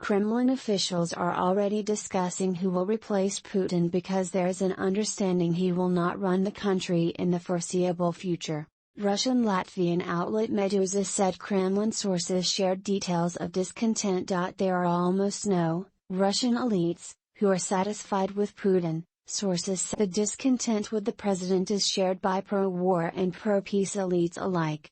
Kremlin officials are already discussing who will replace Putin because there's an understanding he will not run the country in the foreseeable future. Russian-Latvian outlet Meduza said Kremlin sources shared details of discontent. There are almost no Russian elites who are satisfied with Putin. Sources said the discontent with the president is shared by pro-war and pro-peace elites alike.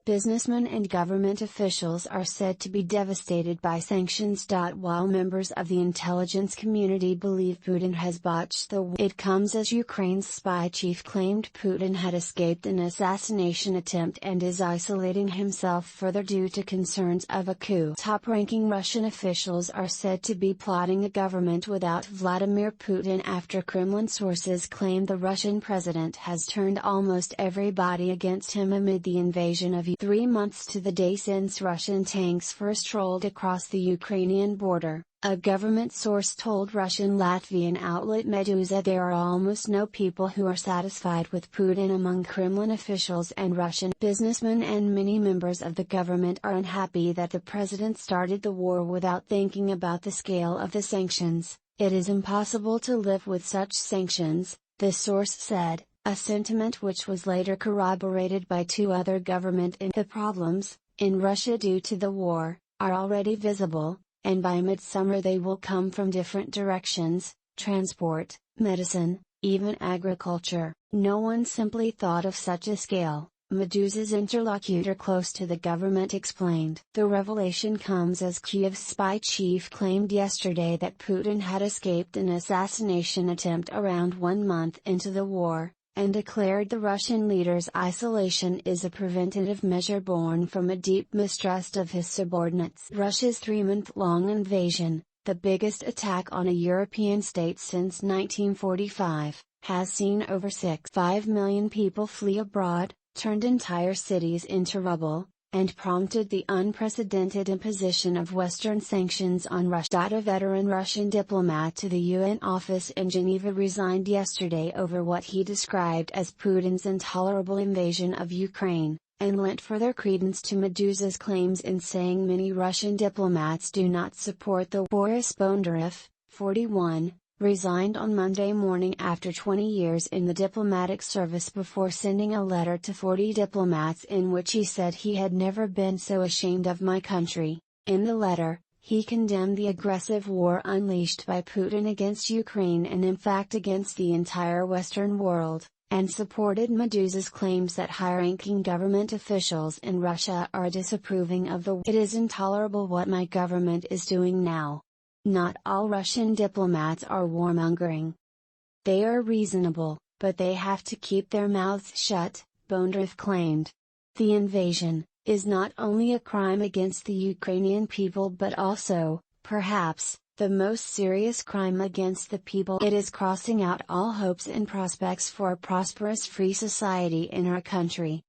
Businessmen and government officials are said to be devastated by sanctions. While members of the intelligence community believe Putin has botched the war, it comes as Ukraine's spy chief claimed Putin had escaped an assassination attempt and is isolating himself further due to concerns of a coup. Top-ranking Russian officials are said to be plotting a government without Vladimir Putin after Kremlin sources claim the Russian president has turned almost everybody against him amid the invasion of 3 months to the day since Russian tanks first rolled across the Ukrainian border, a government source told Russian-Latvian outlet Meduza. There are almost no people who are satisfied with Putin among Kremlin officials and Russian businessmen, and many members of the government are unhappy that the president started the war without thinking about the scale of the sanctions. It is impossible to live with such sanctions, the source said. A sentiment which was later corroborated by 2 other government. The problems, in Russia due to the war, are already visible, and by midsummer they will come from different directions: transport, medicine, even agriculture. No one simply thought of such a scale, Meduza's interlocutor close to the government explained. The revelation comes as Kyiv's spy chief claimed yesterday that Putin had escaped an assassination attempt around 1 month into the war, and declared the Russian leader's isolation is a preventative measure born from a deep mistrust of his subordinates. Russia's 3-month-long invasion, the biggest attack on a European state since 1945, has seen over 6.5 million people flee abroad, turned entire cities into rubble, and prompted the unprecedented imposition of Western sanctions on Russia. A veteran Russian diplomat to the UN office in Geneva resigned yesterday over what he described as Putin's intolerable invasion of Ukraine, and lent further credence to Meduza's claims in saying many Russian diplomats do not support the war. Boris Bondarev, 41, resigned on Monday morning after 20 years in the diplomatic service before sending a letter to 40 diplomats in which he said he had never been so ashamed of my country. In the letter, he condemned the aggressive war unleashed by Putin against Ukraine and in fact against the entire Western world, and supported Meduza's claims that high-ranking government officials in Russia are disapproving of the war. It is intolerable what my government is doing now. Not all Russian diplomats are warmongering. They are reasonable, but they have to keep their mouths shut, Bondarev claimed. The invasion is not only a crime against the Ukrainian people but also, perhaps, the most serious crime against the people. It is crossing out all hopes and prospects for a prosperous free society in our country.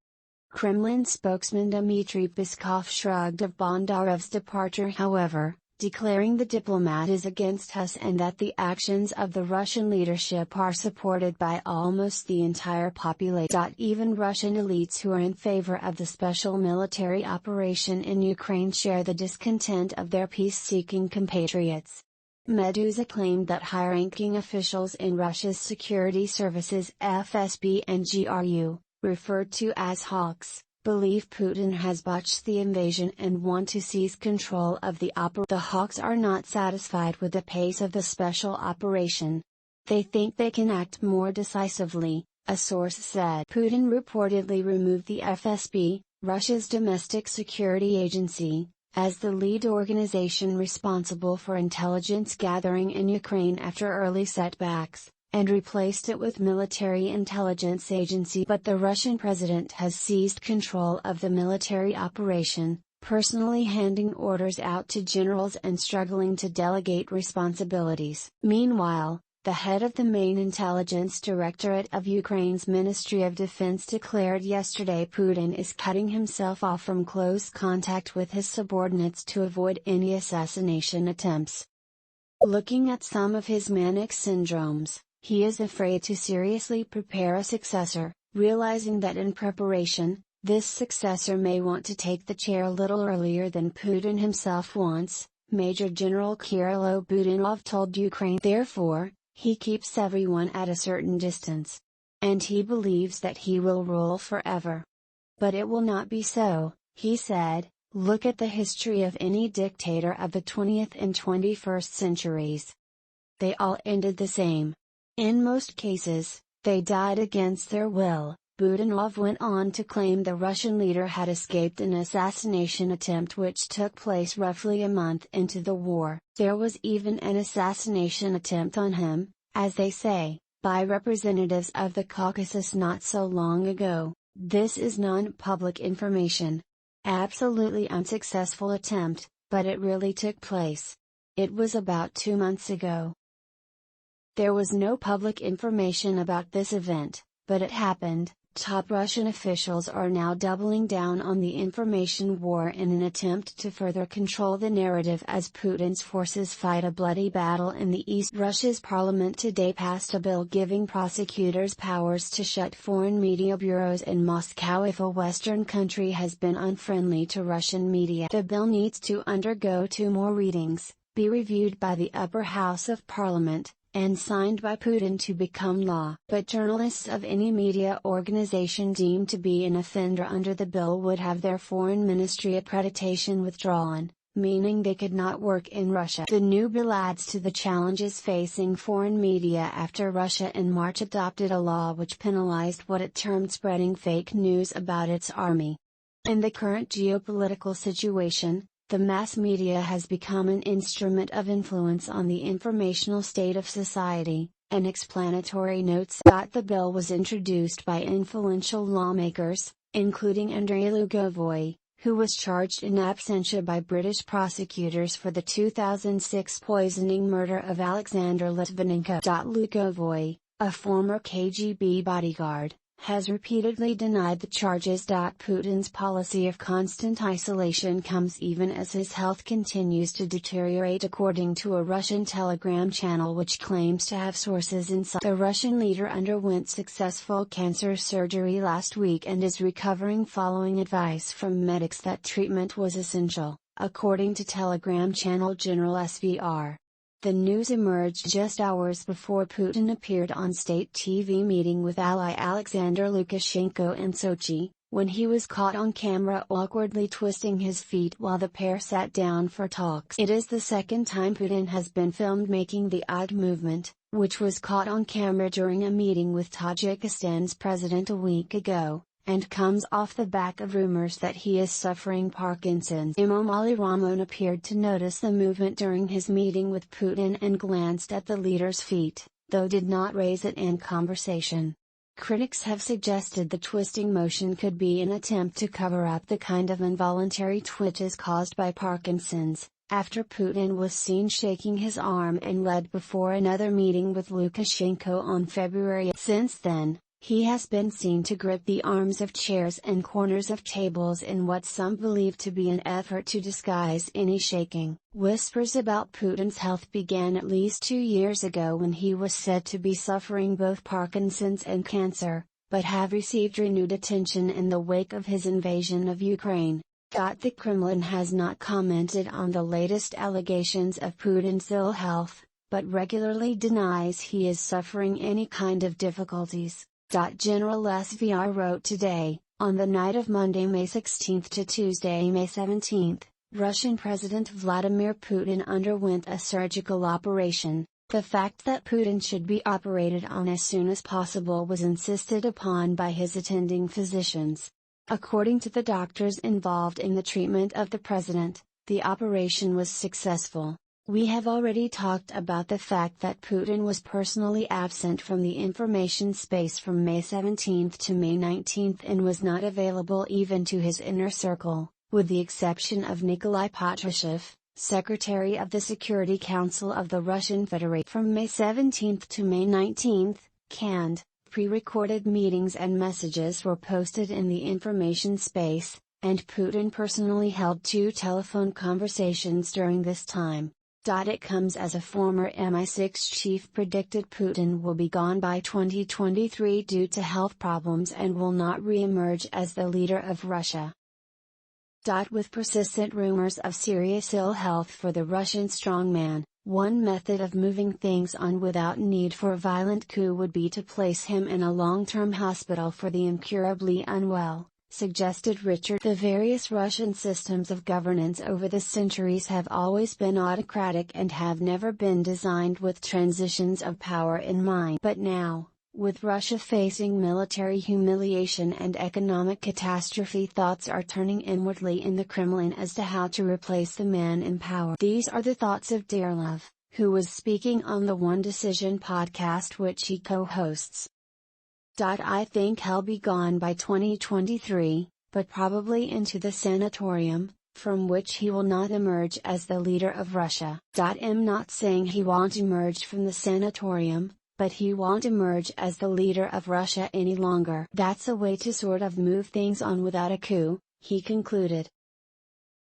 Kremlin spokesman Dmitry Peskov shrugged off Bondarev's departure, however, declaring the diplomat is against us and that the actions of the Russian leadership are supported by almost the entire population. Even Russian elites who are in favor of the special military operation in Ukraine share the discontent of their peace-seeking compatriots. Meduza claimed that high-ranking officials in Russia's security services FSB and GRU, referred to as hawks, believe Putin has botched the invasion and want to seize control of the operation. The hawks are not satisfied with the pace of the special operation. They think they can act more decisively, a source said. Putin reportedly removed the FSB, Russia's domestic security agency, as the lead organization responsible for intelligence gathering in Ukraine after early setbacks, and replaced it with military intelligence agency. But the Russian president has seized control of the military operation, personally handing orders out to generals and struggling to delegate responsibilities. Meanwhile, the head of the main intelligence directorate of Ukraine's Ministry of Defense declared yesterday Putin is cutting himself off from close contact with his subordinates to avoid any assassination attempts. Looking at some of his manic syndromes, he is afraid to seriously prepare a successor, realizing that in preparation, this successor may want to take the chair a little earlier than Putin himself wants, Major General Kirill Budanov told Ukraine. Therefore, he keeps everyone at a certain distance. And he believes that he will rule forever. But it will not be so, he said. Look at the history of any dictator of the 20th and 21st centuries. They all ended the same. In most cases, they died against their will. Budanov went on to claim the Russian leader had escaped an assassination attempt which took place roughly a month into the war. There was even an assassination attempt on him, as they say, by representatives of the Caucasus not so long ago. This is non-public information. Absolutely unsuccessful attempt, but it really took place. It was about 2 months ago. There was no public information about this event, but it happened. Top Russian officials are now doubling down on the information war in an attempt to further control the narrative as Putin's forces fight a bloody battle in the east. Russia's parliament today passed a bill giving prosecutors powers to shut foreign media bureaus in Moscow if a Western country has been unfriendly to Russian media. The bill needs to undergo 2 more readings, be reviewed by the upper house of parliament, and signed by Putin to become law. But journalists of any media organization deemed to be an offender under the bill would have their foreign ministry accreditation withdrawn, meaning they could not work in Russia. The new bill adds to the challenges facing foreign media after Russia in March adopted a law which penalized what it termed spreading fake news about its army. In the current geopolitical situation, the mass media has become an instrument of influence on the informational state of society, an explanatory notes. The bill was introduced by influential lawmakers, including Andrei Lugovoy, who was charged in absentia by British prosecutors for the 2006 poisoning murder of Alexander Litvinenko. Lugovoy, a former KGB bodyguard, has repeatedly denied the charges. Putin's policy of constant isolation comes even as his health continues to deteriorate, according to a Russian Telegram channel which claims to have sources inside. The Russian leader underwent successful cancer surgery last week and is recovering following advice from medics that treatment was essential, according to Telegram channel General SVR. The news emerged just hours before Putin appeared on state TV meeting with ally Alexander Lukashenko in Sochi, when he was caught on camera awkwardly twisting his feet while the pair sat down for talks. It is the second time Putin has been filmed making the odd movement, which was caught on camera during a meeting with Tajikistan's president a week ago, and comes off the back of rumors that he is suffering Parkinson's. Emomali Rahmon appeared to notice the movement during his meeting with Putin and glanced at the leader's feet, though did not raise it in conversation. Critics have suggested the twisting motion could be an attempt to cover up the kind of involuntary twitches caused by Parkinson's, after Putin was seen shaking his arm and led before another meeting with Lukashenko on February. Since then, he has been seen to grip the arms of chairs and corners of tables in what some believe to be an effort to disguise any shaking. Whispers about Putin's health began at least 2 years ago when he was said to be suffering both Parkinson's and cancer, but have received renewed attention in the wake of his invasion of Ukraine. The Kremlin has not commented on the latest allegations of Putin's ill health, but regularly denies he is suffering any kind of difficulties. General SVR wrote today, on the night of Monday, May 16 to Tuesday, May 17, Russian President Vladimir Putin underwent a surgical operation. The fact that Putin should be operated on as soon as possible was insisted upon by his attending physicians. According to the doctors involved in the treatment of the president, the operation was successful. We have already talked about the fact that Putin was personally absent from the information space from May 17 to May 19 and was not available even to his inner circle, with the exception of Nikolai Patrushev, Secretary of the Security Council of the Russian Federation. From May 17 to May 19, canned, pre-recorded meetings and messages were posted in the information space, and Putin personally held 2 telephone conversations during this time. It comes as a former MI6 chief predicted Putin will be gone by 2023 due to health problems and will not re-emerge as the leader of Russia. With persistent rumors of serious ill health for the Russian strongman, one method of moving things on without need for a violent coup would be to place him in a long-term hospital for the incurably unwell, suggested Richard. The various Russian systems of governance over the centuries have always been autocratic and have never been designed with transitions of power in mind. But now, with Russia facing military humiliation and economic catastrophe, thoughts are turning inwardly in the Kremlin as to how to replace the man in power. These are the thoughts of Derlov, who was speaking on the One Decision podcast which he co-hosts. I think he'll be gone by 2023, but probably into the sanatorium, from which he will not emerge as the leader of Russia. I'm not saying he won't emerge from the sanatorium, but he won't emerge as the leader of Russia any longer. That's a way to sort of move things on without a coup, he concluded.